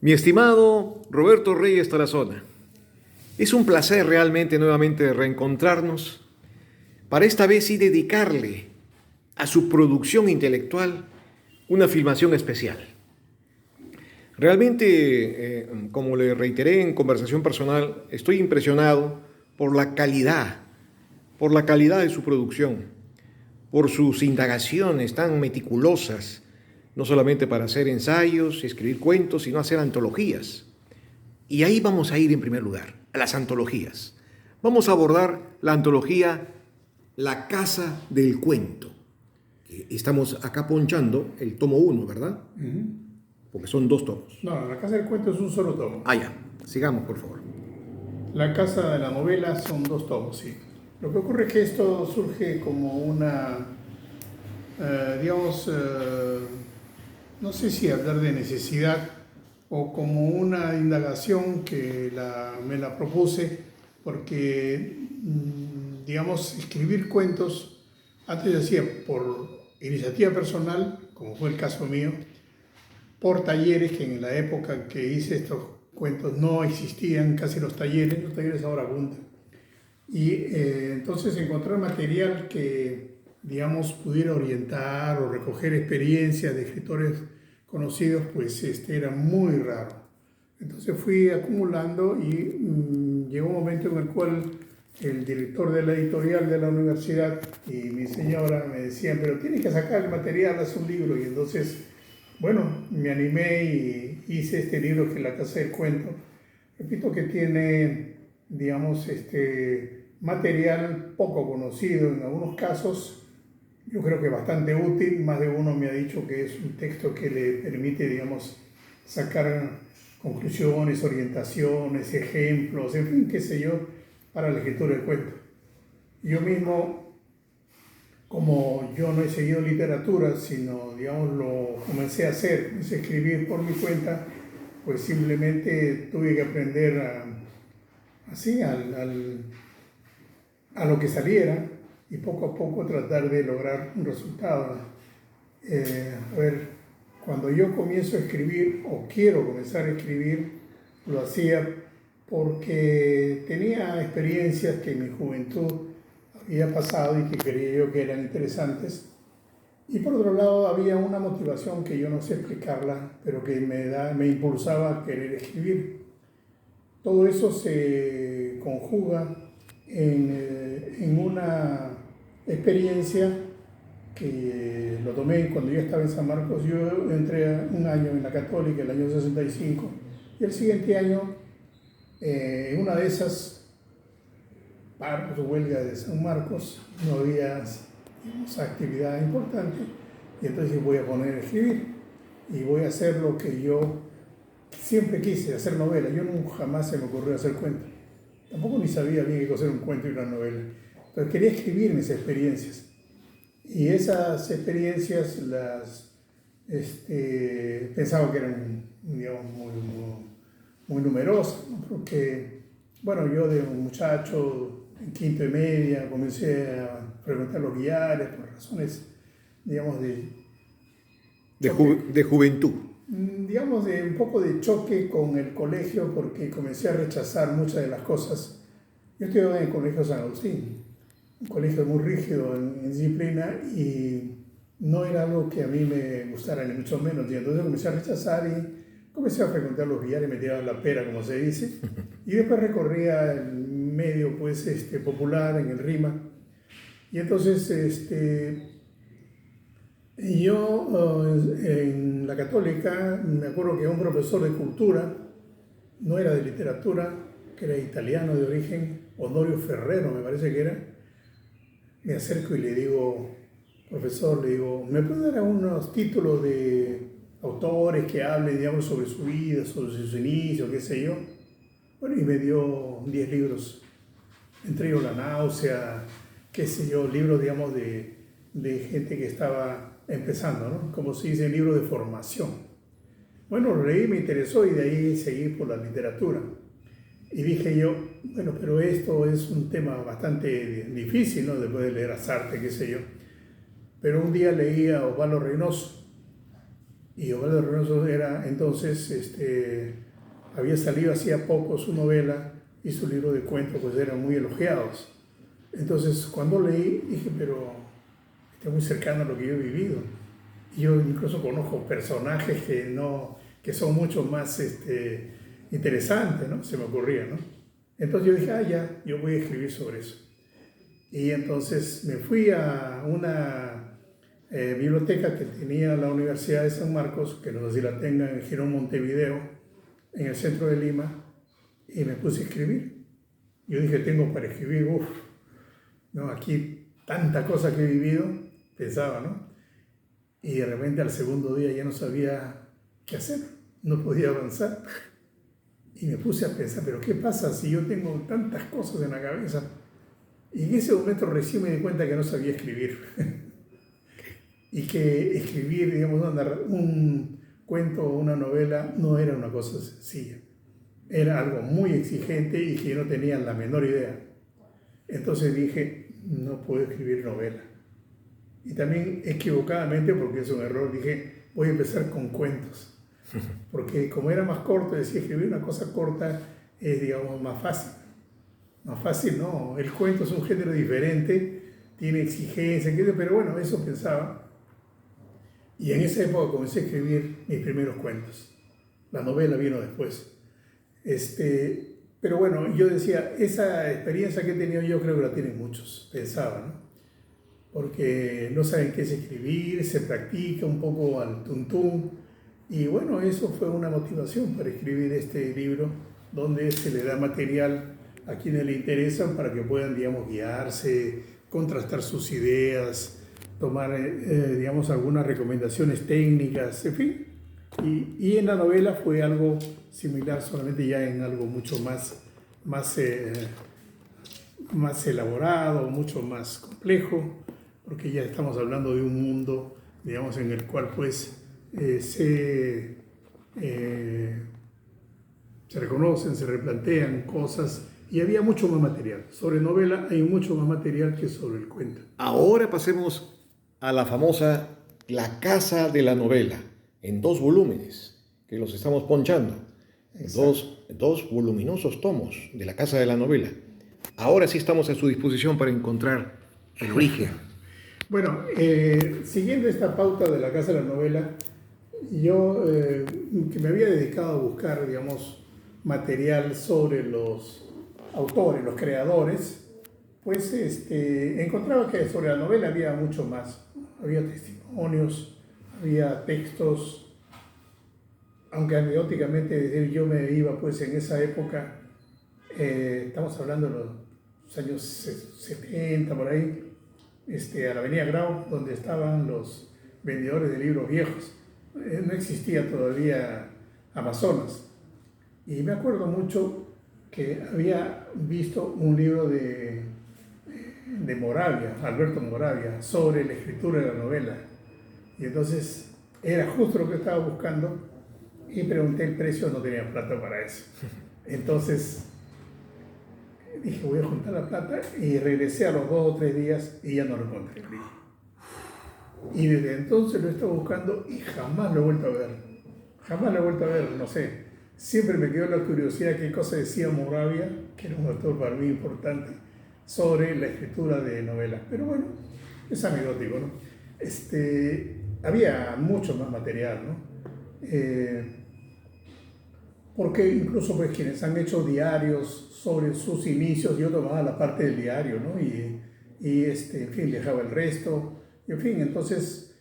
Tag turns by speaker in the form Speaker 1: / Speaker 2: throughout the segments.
Speaker 1: Mi estimado Roberto Reyes Tarazona, es un placer realmente nuevamente reencontrarnos para esta vez sí dedicarle a su producción intelectual una filmación especial. Realmente, como le reiteré en conversación personal, estoy impresionado por la calidad de su producción, por sus indagaciones tan meticulosas, no solamente para hacer ensayos y escribir cuentos, sino hacer antologías. Y ahí vamos a ir en primer lugar, a las antologías. Vamos a abordar la antología La Casa del Cuento. Estamos acá ponchando el tomo 1, ¿verdad? Porque son 2 tomos.
Speaker 2: No, La Casa del Cuento es un solo tomo.
Speaker 1: Ah, ya. Sigamos, por favor.
Speaker 2: La Casa de la Novela son 2 tomos, sí. Lo que ocurre es que esto surge como una, no sé si hablar de necesidad o como una indagación que me la propuse porque, escribir cuentos, antes decía por iniciativa personal, como fue el caso mío, por talleres que en la época que hice estos cuentos no existían casi los talleres ahora abundan. Y entonces encontrar material que, pudiera orientar o recoger experiencias de escritores conocidos, pues era muy raro. Entonces fui acumulando y llegó un momento en el cual el director de la editorial de la universidad y mi señora me decían, pero tienes que sacar el material, haz un libro. Y entonces, bueno, me animé y hice este libro que es La Casa del Cuento. Repito que tiene, material poco conocido en algunos casos. Yo creo que bastante útil. Más de uno me ha dicho que es un texto que le permite, sacar conclusiones, orientaciones, ejemplos, en fin, qué sé yo, para la escritura del cuento. Yo mismo, como yo no he seguido literatura, sino, lo comencé a hacer, comencé a escribir por mi cuenta, pues simplemente tuve que aprender a lo que saliera y poco a poco tratar de lograr un resultado. Cuando yo comienzo a escribir o quiero comenzar a escribir, lo hacía porque tenía experiencias que en mi juventud había pasado y que creía yo que eran interesantes. Y por otro lado había una motivación que yo no sé explicarla, pero que me impulsaba a querer escribir. Todo eso se conjuga en una experiencia que lo tomé cuando yo estaba en San Marcos. Yo entré un año en la Católica, el año 65, y el siguiente año, en una de esas paros o huelgas de San Marcos, no había actividad importante, y entonces voy a poner a escribir, y voy a hacer lo que yo siempre quise, hacer novela. Yo jamás se me ocurrió hacer cuentos. Tampoco ni sabía bien qué cosa era un cuento y una novela. Pero quería escribir mis experiencias. Y esas experiencias pensaba que eran, muy numerosas, ¿no? Porque, bueno, yo de un muchacho en quinto y media comencé a frecuentar los guiares por razones,
Speaker 1: de juventud.
Speaker 2: de un poco de choque con el colegio, porque comencé a rechazar muchas de las cosas. Yo estudiaba en el Colegio San Agustín, un colegio muy rígido en disciplina, y no era algo que a mí me gustara, ni mucho menos. Y entonces comencé a rechazar y comencé a frecuentar los billares, me tiraban la pera, como se dice, y después recorría el medio popular en el RIMA. Y entonces yo en la Católica me acuerdo que un profesor de cultura, no era de literatura, que era italiano de origen, Honorio Ferrero me parece que era, me acerco y le digo, profesor, ¿me puede dar unos títulos de autores que hablen, sobre su vida, sobre sus inicios, qué sé yo? Bueno, y me dio 10 libros, entre ellos La Náusea, qué sé yo, libros, de gente que estaba empezando, ¿no? Como se dice, libros de formación. Bueno, lo leí, me interesó, y de ahí seguí por la literatura. Y dije yo, bueno, pero esto es un tema bastante difícil, ¿no? Después de leer a Sartre, qué sé yo. Pero un día leí a Osvaldo Reynoso, Y Osvaldo Reynoso era entonces, había salido hacía poco su novela y su libro de cuentos, pues eran muy elogiados. Entonces, cuando leí, dije, pero está muy cercano a lo que yo he vivido. Y yo incluso conozco personajes que son mucho más interesantes, ¿no? Se me ocurría, ¿no? Entonces yo dije, ya, yo voy a escribir sobre eso. Y entonces me fui a una biblioteca que tenía la Universidad de San Marcos, que no sé si la tengan en Girón, Montevideo, en el centro de Lima, y me puse a escribir. Yo dije, tengo para escribir, no, aquí tanta cosa que he vivido, pensaba, ¿no? Y de repente al segundo día ya no sabía qué hacer, no podía avanzar. Y me puse a pensar, pero ¿qué pasa si yo tengo tantas cosas en la cabeza? Y en ese momento recién me di cuenta que no sabía escribir. Y que escribir, digamos, un cuento o una novela no era una cosa sencilla. Era algo muy exigente y que yo no tenía la menor idea. Entonces dije, no puedo escribir novela. Y también equivocadamente, porque es un error, dije, voy a empezar con cuentos. Porque como era más corto, decía, escribir una cosa corta es, digamos, más fácil. Más fácil, no. El cuento es un género diferente, tiene exigencia, pero bueno, eso pensaba. Y en esa época comencé a escribir mis primeros cuentos. La novela vino después. Pero bueno, yo decía, esa experiencia que he tenido yo creo que la tienen muchos, pensaba, ¿no? Porque no saben qué es escribir, se practica un poco al tuntún. Y bueno, eso fue una motivación para escribir este libro, donde se le da material a quienes le interesan para que puedan, digamos, guiarse, contrastar sus ideas, tomar, digamos, algunas recomendaciones técnicas, en fin. Y en la novela fue algo similar, solamente ya en algo mucho más elaborado, mucho más complejo, porque ya estamos hablando de un mundo, digamos, en el cual pues se reconocen, se replantean cosas y había mucho más material. Sobre novela hay mucho más material que sobre el cuento.
Speaker 1: Ahora pasemos a la famosa La Casa de la Novela, en 2 volúmenes, que los estamos ponchando. Dos voluminosos tomos de La Casa de la Novela. Ahora sí estamos a su disposición para encontrar el origen.
Speaker 2: Bueno, siguiendo esta pauta de La Casa de la Novela, yo que me había dedicado a buscar, digamos, material sobre los autores, los creadores, pues encontraba que sobre la novela había mucho más. Había testimonios, había textos, aunque anecdóticamente yo me iba pues en esa época, estamos hablando de los años 70 por ahí, a la avenida Grau, donde estaban los vendedores de libros viejos. No existía todavía Amazonas. Y me acuerdo mucho que había visto un libro de Moravia, Alberto Moravia, sobre la escritura de la novela. Y entonces era justo lo que estaba buscando y pregunté el precio, no tenía plata para eso. Entonces dije, voy a juntar la plata y regresé a los 2 o 3 días y ya no lo encontré. Y desde entonces lo he estado buscando y jamás lo he vuelto a ver. Jamás lo he vuelto a ver, no sé. Siempre me quedó la curiosidad qué cosa decía Moravia, que era un autor para mí importante, sobre la escritura de novelas. Pero bueno, es anecdótico, ¿no? Había mucho más material, ¿no? Porque incluso pues quienes han hecho diarios sobre sus inicios, yo tomaba la parte del diario, ¿no? En fin, dejaba el resto. Y en fin, entonces,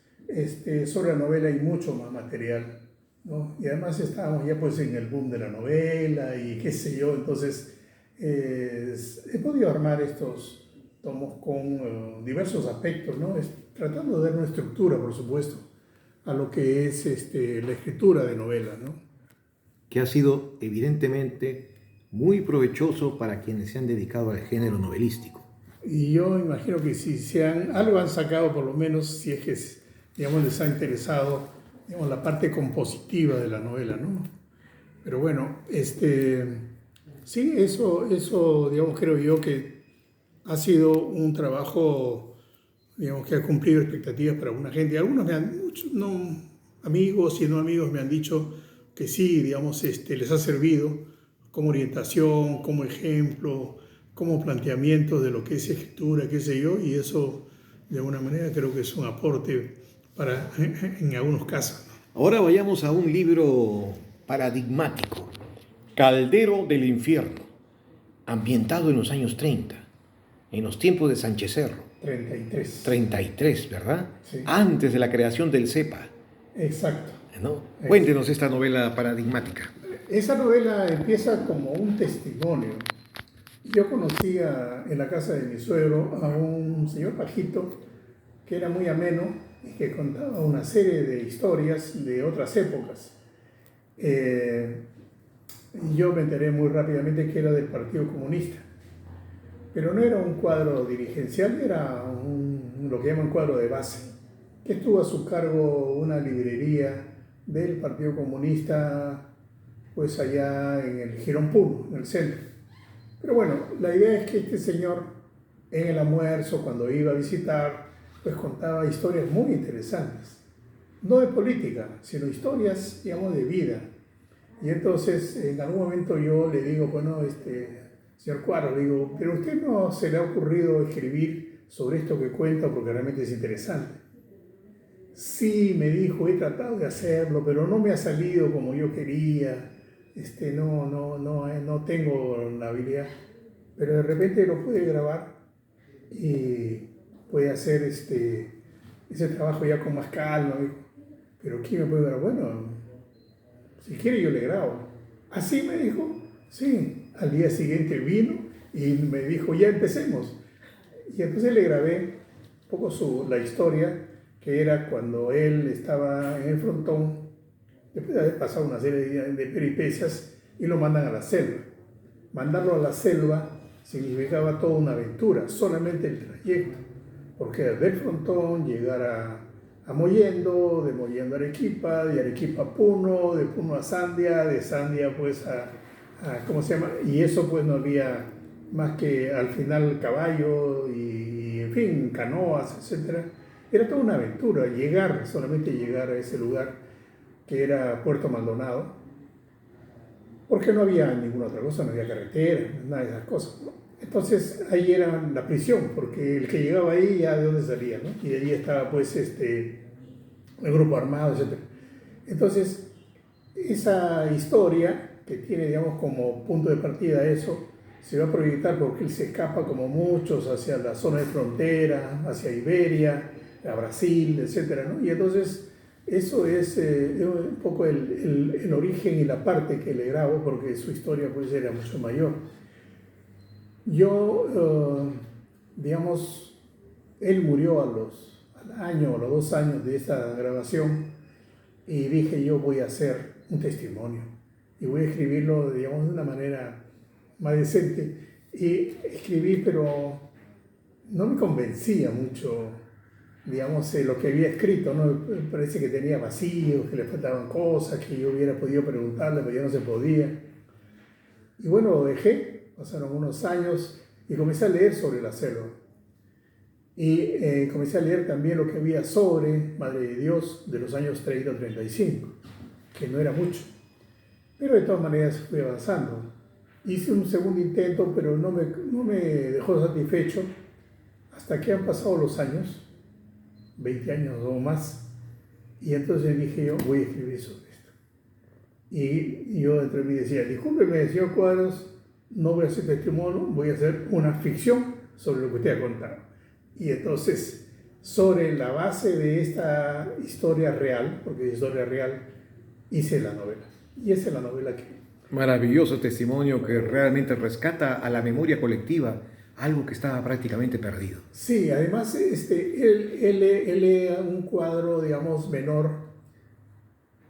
Speaker 2: sobre la novela hay mucho más material, ¿no? Y además estábamos ya pues en el boom de la novela y qué sé yo, entonces he podido armar estos tomos con diversos aspectos, ¿no? Tratando de dar una estructura, por supuesto, a lo que es la escritura de novelas, ¿no?
Speaker 1: Que ha sido evidentemente muy provechoso para quienes se han dedicado al género novelístico.
Speaker 2: Y yo imagino que si algo han sacado, por lo menos, si es que, digamos, les ha interesado, digamos, la parte compositiva de la novela, ¿no? Pero bueno, sí, eso, digamos, creo yo que ha sido un trabajo, digamos, que ha cumplido expectativas para alguna gente. Algunos me han, muchos no, amigos y no amigos me han dicho que sí, digamos, les ha servido como orientación, como ejemplo, como planteamiento de lo que es escritura, qué sé yo, y eso de alguna manera creo que es un aporte para, en algunos casos.
Speaker 1: Ahora vayamos a un libro paradigmático, Caldero del Infierno, ambientado en los años 30, en los tiempos de Sánchez Cerro.
Speaker 2: 33.
Speaker 1: 33, ¿verdad?
Speaker 2: Sí.
Speaker 1: Antes de la creación del CEPA.
Speaker 2: Exacto.
Speaker 1: ¿No? Cuéntenos esta novela paradigmática.
Speaker 2: Esa novela empieza como un testimonio. Yo conocía en la casa de mi suegro a un señor bajito que era muy ameno y que contaba una serie de historias de otras épocas. Yo me enteré muy rápidamente que era del Partido Comunista, pero no era un cuadro dirigencial, era lo que llaman cuadro de base, que tuvo a su cargo una librería del Partido Comunista, pues allá en el Girón Puno, en el centro. Pero bueno, la idea es que este señor, en el almuerzo, cuando iba a visitar, pues contaba historias muy interesantes. No de política, sino historias, digamos, de vida. Y entonces, en algún momento yo le digo, bueno, señor Cuadro, le digo, pero a usted no se le ha ocurrido escribir sobre esto que cuenta porque realmente es interesante. Sí, me dijo, he tratado de hacerlo, pero no me ha salido como yo quería. No tengo la habilidad. Pero de repente lo puede grabar y puede hacer ese trabajo ya con más calma. Pero ¿quién me puede grabar? Bueno, si quiere yo le grabo. Así me dijo, sí. Al día siguiente vino y me dijo, ya empecemos. Y entonces le grabé un poco la historia, que era cuando él estaba en el frontón, después de haber pasado una serie de peripecias, y lo mandan a la selva. Mandarlo a la selva significaba toda una aventura, solamente el trayecto, porque del frontón llegar a Mollendo, de Mollendo a Arequipa, de Arequipa a Puno, de Puno a Sandia, de Sandia pues ¿cómo se llama? Y eso pues no había más que al final caballo y en fin, canoas, etc. Era toda una aventura, solamente llegar a ese lugar que era Puerto Maldonado, porque no había ninguna otra cosa, no había carretera, nada de esas cosas, ¿no? Entonces ahí era la prisión, porque el que llegaba ahí ya de dónde salía, ¿no? Y de allí estaba pues el grupo armado, etc. Entonces esa historia que tiene, digamos, como punto de partida eso, se va a proyectar porque él se escapa como muchos hacia la zona de frontera, hacia Iberia, a Brasil, etc., ¿no? Y entonces eso es un poco el origen y la parte que le grabo, porque su historia pues era mucho mayor. Yo, digamos, él murió al año o los 2 años de esta grabación y dije yo voy a hacer un testimonio y voy a escribirlo, digamos, de una manera más decente. Y escribí, pero no me convencía mucho, digamos, lo que había escrito, ¿no? Me parece que tenía vacíos, que le faltaban cosas, que yo hubiera podido preguntarle, pero ya no se podía. Y bueno, lo dejé, pasaron unos años y comencé a leer sobre la selva. Y comencé a leer también lo que había sobre Madre de Dios de los años 30 o 35, que no era mucho. Pero de todas maneras fui avanzando. Hice un segundo intento, pero no me dejó satisfecho hasta que han pasado los años, 20 años o más, y entonces dije yo, voy a escribir sobre esto. Y yo entre mí decía, discúlpeme, señor Cuadros, no voy a hacer testimonio, voy a hacer una ficción sobre lo que usted ha contado. Y entonces, sobre la base de esta historia real, porque es historia real, hice la novela. Y esa es la novela que...
Speaker 1: Maravilloso testimonio que realmente rescata a la memoria colectiva algo que estaba prácticamente perdido.
Speaker 2: Sí, además él era un cuadro, digamos, menor,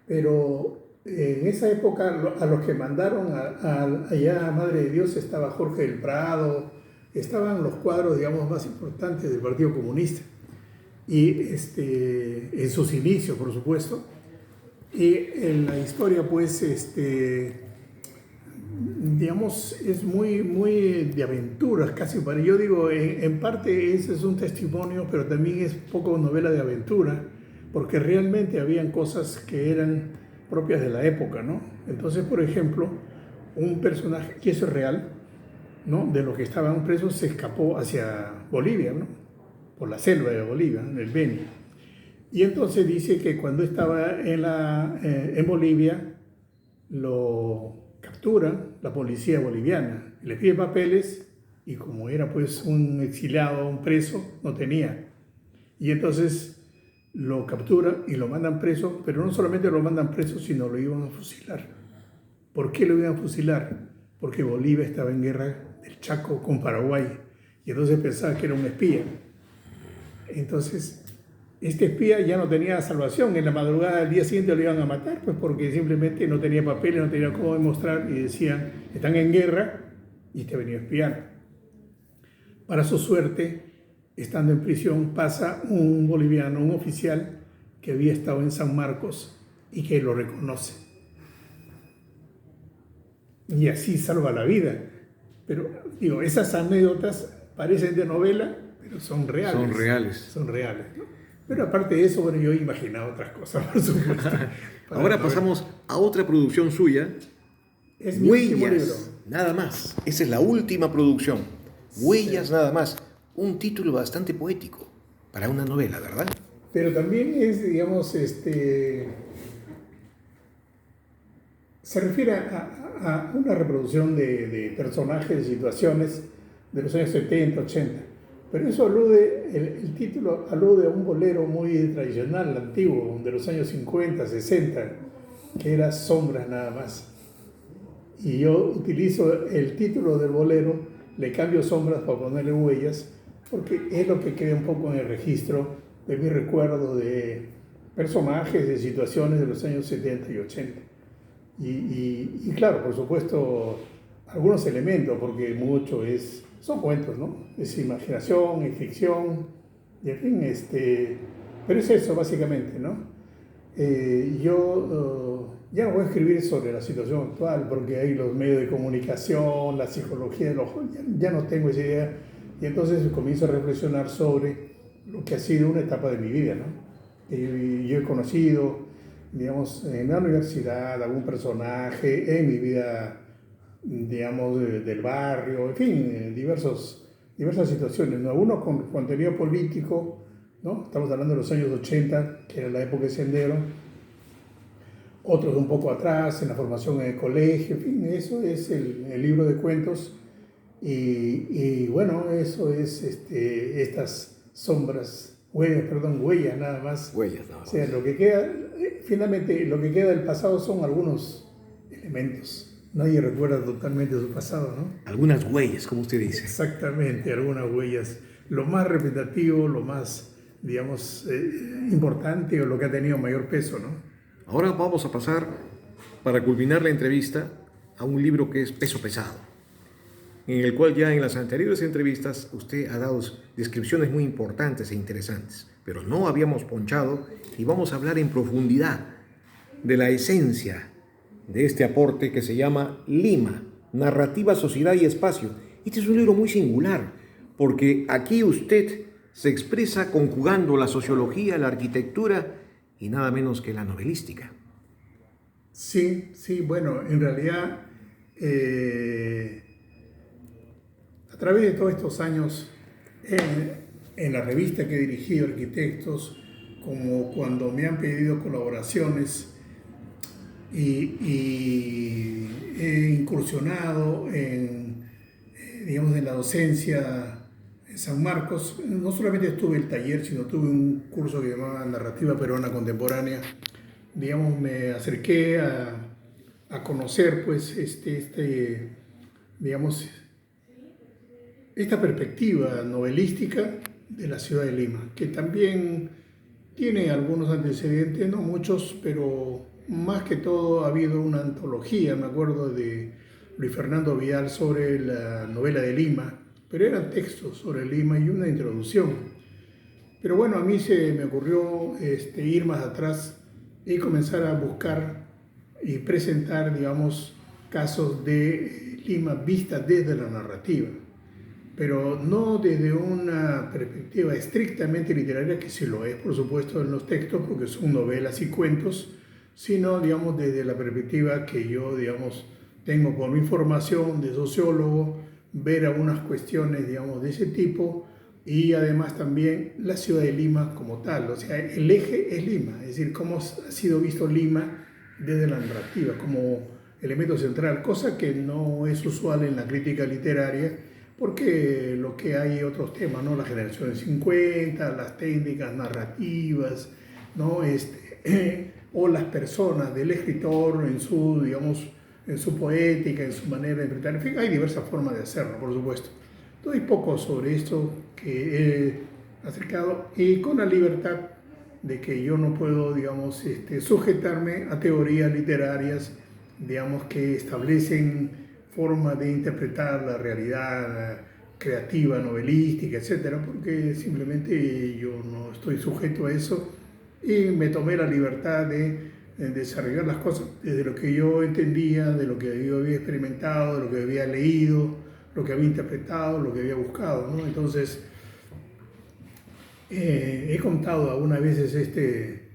Speaker 2: pero en esa época a los que mandaron allá a Madre de Dios estaba Jorge del Prado, estaban los cuadros, digamos, más importantes del Partido Comunista, y en sus inicios, por supuesto. Y en la historia, pues, digamos, es muy de aventuras, casi para yo digo, en parte ese es un testimonio, pero también es poco novela de aventura, porque realmente habían cosas que eran propias de la época, ¿no? Entonces, por ejemplo, un personaje, que eso es real, ¿no? De los que estaban presos se escapó hacia Bolivia, ¿no? Por la selva de Bolivia, en el Beni. Y entonces dice que cuando estaba en Bolivia, lo captura la policía boliviana, le pide papeles y como era pues un exiliado, un preso, no tenía. Y entonces lo capturan y lo mandan preso, pero no solamente lo mandan preso, sino lo iban a fusilar. ¿Por qué lo iban a fusilar? Porque Bolivia estaba en guerra del Chaco con Paraguay y entonces pensaba que era un espía. Entonces, este espía ya no tenía salvación. En la madrugada del día siguiente lo iban a matar, pues porque simplemente no tenía papeles, no tenía cómo demostrar y decían, están en guerra y te venía a espiar. Para su suerte, estando en prisión, pasa un boliviano, un oficial que había estado en San Marcos y que lo reconoce. Y así salva la vida. Pero, digo, esas anécdotas parecen de novela, pero son reales.
Speaker 1: Son reales.
Speaker 2: Son reales, ¿no? Pero aparte de eso, bueno, yo he imaginado otras cosas, por supuesto.
Speaker 1: Ahora pasamos a otra producción suya.
Speaker 2: Es mi último libro.
Speaker 1: Huellas, nada más. Esa es la última producción. Huellas,
Speaker 2: Sí.
Speaker 1: nada más. Un título bastante poético para una novela, ¿verdad?
Speaker 2: Pero también es, digamos, se refiere a una reproducción de personajes, de situaciones de los años 70, 80. Pero eso alude, el título alude a un bolero muy tradicional, antiguo, de los años 50, 60, que era Sombras nada más. Y yo utilizo el título del bolero, le cambio sombras para ponerle huellas, porque es lo que queda un poco en el registro de mis recuerdos de personajes, de situaciones de los años 70 y 80. Y claro, por supuesto, algunos elementos, porque mucho son cuentos, ¿no? Es imaginación, es ficción, y en fin, pero es eso básicamente, ¿no? Yo ya no voy a escribir sobre la situación actual, porque hay los medios de comunicación, la psicología de los jóvenes, ya no tengo esa idea, y entonces comienzo a reflexionar sobre lo que ha sido una etapa de mi vida, ¿no? Yo he conocido, digamos, en la universidad, algún personaje, en mi vida, digamos, del barrio, en fin, diversas situaciones, ¿no? Uno con contenido político, ¿no? Estamos hablando de los años 80, que era la época de Sendero, otros un poco atrás, en la formación en el colegio, en fin, eso es el libro de cuentos, y bueno, eso es estas huellas nada más.
Speaker 1: Huellas, nada más.
Speaker 2: O sea, lo que queda, finalmente, lo que queda del pasado son algunos elementos. Nadie recuerda totalmente su pasado, ¿no?
Speaker 1: Algunas huellas, como usted dice.
Speaker 2: Exactamente, algunas huellas. Lo más representativo, lo más, digamos, importante o lo que ha tenido mayor peso, ¿no?
Speaker 1: Ahora vamos a pasar, para culminar la entrevista, a un libro que es Peso Pesado, en el cual ya en las anteriores entrevistas usted ha dado descripciones muy importantes e interesantes, pero no habíamos ponchado y vamos a hablar en profundidad de la esencia de este aporte que se llama Lima, Narrativa, Sociedad y Espacio. Este es un libro muy singular, porque aquí usted se expresa conjugando la sociología, la arquitectura y nada menos que la novelística.
Speaker 2: Sí, bueno, en realidad, a través de todos estos años, en la revista que he dirigido, arquitectos, como cuando me han pedido colaboraciones, y he incursionado digamos, en la docencia en San Marcos. No solamente tuve el taller, sino tuve un curso que llamaba Narrativa Peruana Contemporánea. Digamos, me acerqué a conocer, pues, digamos, esta perspectiva novelística de la ciudad de Lima, que también tiene algunos antecedentes, no muchos, pero más que todo ha habido una antología, me acuerdo, de Luis Fernando Vial sobre la novela de Lima, pero eran textos sobre Lima y una introducción. Pero bueno, a mí se me ocurrió ir más atrás y comenzar a buscar y presentar, digamos, casos de Lima vistas desde la narrativa. pero no desde una perspectiva estrictamente literaria, que sí lo es, por supuesto, en los textos, porque son novelas y cuentos, sino, digamos, desde la perspectiva que yo, digamos, tengo por mi formación de sociólogo, ver algunas cuestiones, digamos, de ese tipo, y además también la ciudad de Lima como tal. O sea, el eje es Lima, es decir, cómo ha sido visto Lima desde la narrativa como elemento central, cosa que no es usual en la crítica literaria, porque lo que hay otros temas, ¿no? La generación del 50, las técnicas narrativas, ¿no? O las personas del escritor en su, digamos, en su poética, en su manera de interpretar. En fin, hay diversas formas de hacerlo, por supuesto. Entonces, hay poco sobre esto que he acercado y con la libertad de que yo no puedo, digamos, sujetarme a teorías literarias, digamos, que establecen formas de interpretar la realidad creativa, novelística, etcétera, porque simplemente yo no estoy sujeto a eso y me tomé la libertad de desarrollar las cosas desde lo que yo entendía, de lo que yo había experimentado, de lo que había leído, lo que había interpretado, lo que había buscado, ¿no? Entonces, he contado algunas veces este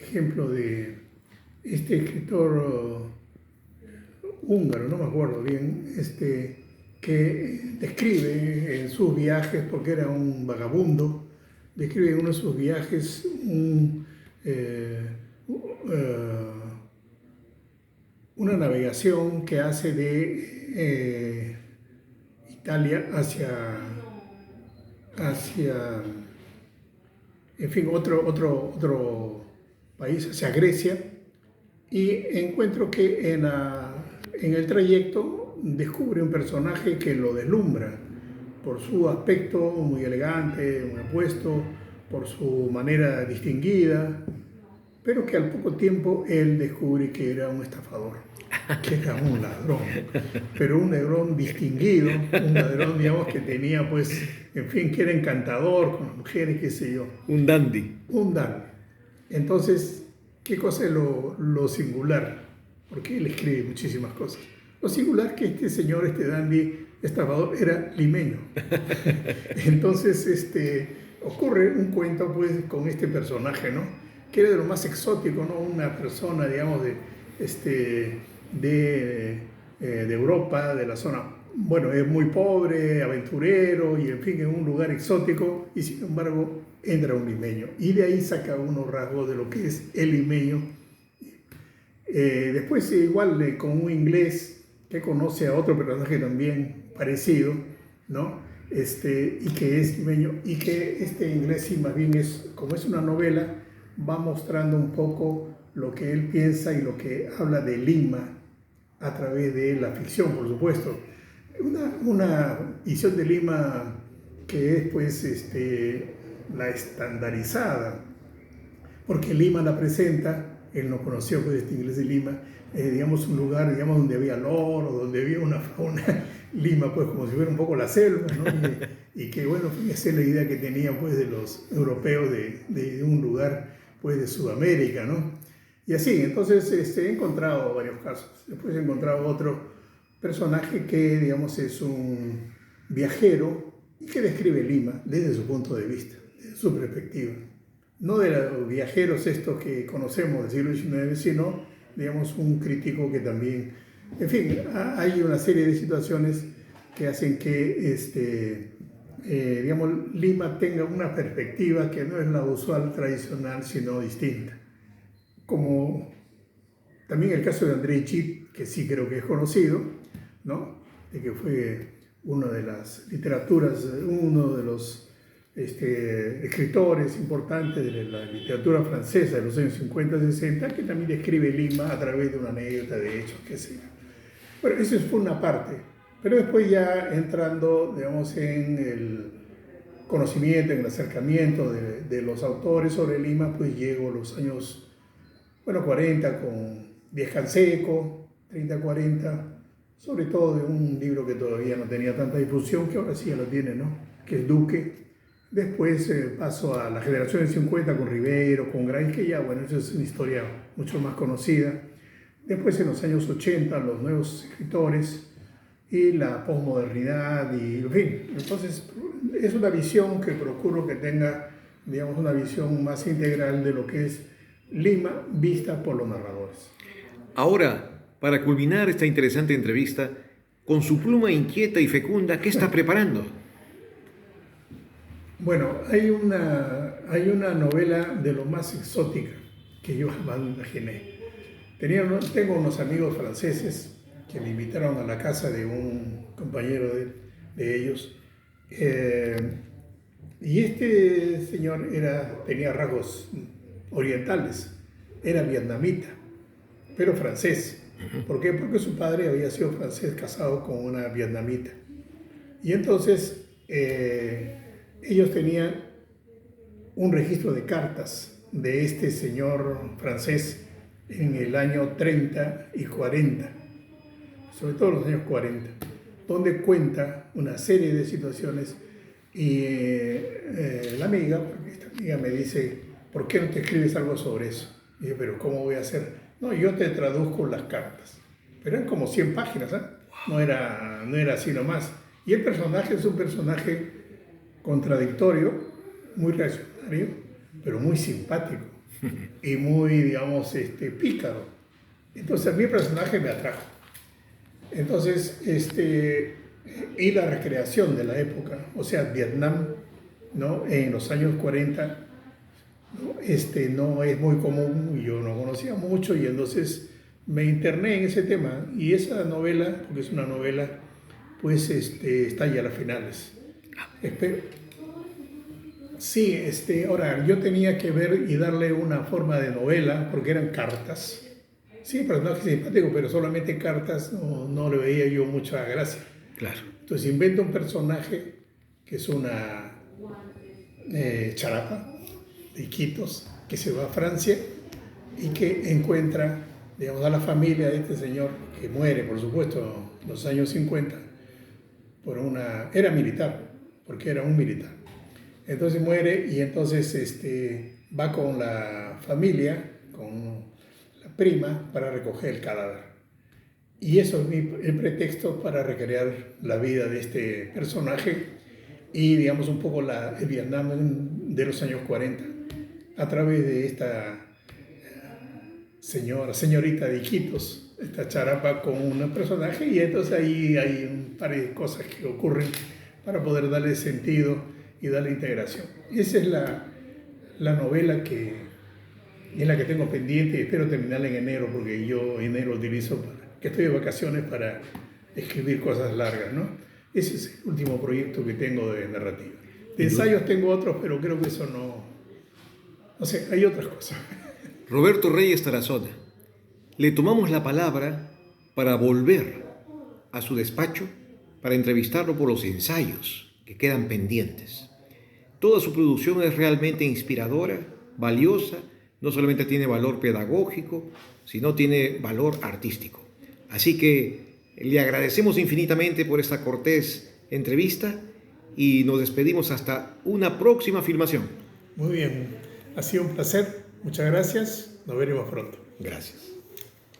Speaker 2: ejemplo de este escritor húngaro, no me acuerdo bien, que describe en sus viajes, porque era un vagabundo, describe en uno de sus viajes una navegación que hace de Italia hacia en fin, otro país, hacia Grecia, y encuentro que en el trayecto descubre un personaje que lo deslumbra por su aspecto muy elegante, muy apuesto, por su manera distinguida, pero que al poco tiempo él descubre que era un estafador, que era un ladrón, pero un ladrón distinguido, un ladrón, digamos, que tenía, pues, en fin, que era encantador con las mujeres, qué sé yo.
Speaker 1: Un dandy.
Speaker 2: Un dandy. Entonces, ¿qué cosa es lo singular? Porque él escribe muchísimas cosas. Lo singular es que este señor, este dandy estafador, era limeño. Entonces, ocurre un cuento, pues, con este personaje, ¿no? Que era de lo más exótico, ¿no? Una persona, digamos, de Europa, de la zona, bueno, es muy pobre, aventurero y, en fin, en un lugar exótico, y sin embargo entra un limeño. Y de ahí saca unos rasgos de lo que es el limeño. Después, igual, con un inglés que conoce a otro personaje también parecido, ¿no? Y que es limeño, y que este inglés, sí, más bien es, como es una novela, va mostrando un poco lo que él piensa y lo que habla de Lima a través de la ficción, por supuesto. Una visión de Lima que es, pues, la estandarizada, porque Lima la presenta, él no conoció, pues, este inglés de Lima, digamos, un lugar, digamos, donde había loro, donde había una fauna, Lima, pues, como si fuera un poco la selva, ¿no? Y que, bueno, esa es la idea que tenían, pues, de los europeos de un lugar, pues, de Sudamérica, ¿no? Y así, entonces, he encontrado varios casos. Después he encontrado otro personaje que, digamos, es un viajero y que describe Lima desde su punto de vista, desde su perspectiva. No de los viajeros estos que conocemos del siglo XIX, sino, digamos, un crítico que también... En fin, hay una serie de situaciones que hacen que, digamos, Lima tenga una perspectiva que no es la usual, tradicional, sino distinta. Como también el caso de André Gide, que sí creo que es conocido, ¿no? De que fue una de las literaturas, uno de los escritores importantes de la literatura francesa de los años 50 y 60, que también describe Lima a través de una anécdota de hechos, qué sé yo. Bueno, eso fue una parte, pero después ya entrando, digamos, en el conocimiento, en el acercamiento de los autores sobre Lima, pues llego a los años, bueno, 40 con Díaz Canseco, 30, 40, sobre todo de un libro que todavía no tenía tanta difusión, que ahora sí ya lo tiene, ¿no? Que es Duque. Después paso a la generación del 50 con Rivero, con Gray, que ya, bueno, eso es una historia mucho más conocida. Después, en los años 80, los nuevos escritores, y la posmodernidad, y en fin. Entonces, es una visión que procuro que tenga, digamos, una visión más integral de lo que es Lima vista por los narradores.
Speaker 1: Ahora, para culminar esta interesante entrevista, con su pluma inquieta y fecunda, ¿qué está preparando?
Speaker 2: Bueno, hay una novela de lo más exótica que yo jamás me imaginé. Tengo unos amigos franceses que me invitaron a la casa de un compañero de ellos. Y este señor tenía rasgos orientales, era vietnamita, pero francés. ¿Por qué? Porque su padre había sido francés casado con una vietnamita. Y entonces ellos tenían un registro de cartas de este señor francés en el año 30 y 40, sobre todo los años 40, donde cuenta una serie de situaciones y la amiga, porque esta amiga me dice, ¿por qué no te escribes algo sobre eso? Y yo, pero ¿cómo voy a hacer? No, yo te traduzco las cartas. Pero eran como 100 páginas, ¿eh? No era así nomás. Y el personaje es un personaje contradictorio, muy reaccionario, pero muy simpático y muy, digamos, pícaro. Entonces a mí el personaje me atrajo. Entonces, y la recreación de la época, o sea, Vietnam, ¿no? En los años 40, ¿no? No es muy común, yo no conocía mucho y entonces me interné en ese tema y esa novela, porque es una novela, pues está ya a las finales. Espero. Sí, ahora yo tenía que ver y darle una forma de novela, porque eran cartas. Sí, personaje simpático, pero solamente cartas no le veía yo mucha gracia.
Speaker 1: Claro.
Speaker 2: Entonces invento un personaje que es una charapa de Iquitos, que se va a Francia y que encuentra, digamos, a la familia de este señor, que muere, por supuesto, en los años 50, era militar, porque era un militar. Entonces muere y entonces va con la familia, con la prima, para recoger el cadáver. Y eso es el pretexto para recrear la vida de este personaje y, digamos, un poco el Vietnam de los años 40 a través de esta señorita de Iquitos, esta charapa con un personaje, y entonces ahí hay un par de cosas que ocurren para poder darle sentido y darle integración. Esa es la novela en la que tengo pendiente y espero terminarla en enero, porque yo enero utilizo que estoy de vacaciones para escribir cosas largas, ¿no? Ese es el último proyecto que tengo de narrativa. De ensayos tengo otros, pero creo que eso no sé, hay otras cosas.
Speaker 1: Roberto Reyes Tarazona, le tomamos la palabra para volver a su despacho para entrevistarlo por los ensayos que quedan pendientes. Toda su producción es realmente inspiradora, valiosa, no solamente tiene valor pedagógico, sino tiene valor artístico. Así que le agradecemos infinitamente por esta cortés entrevista y nos despedimos hasta una próxima filmación.
Speaker 2: Muy bien, ha sido un placer, muchas gracias, nos veremos pronto.
Speaker 1: Gracias.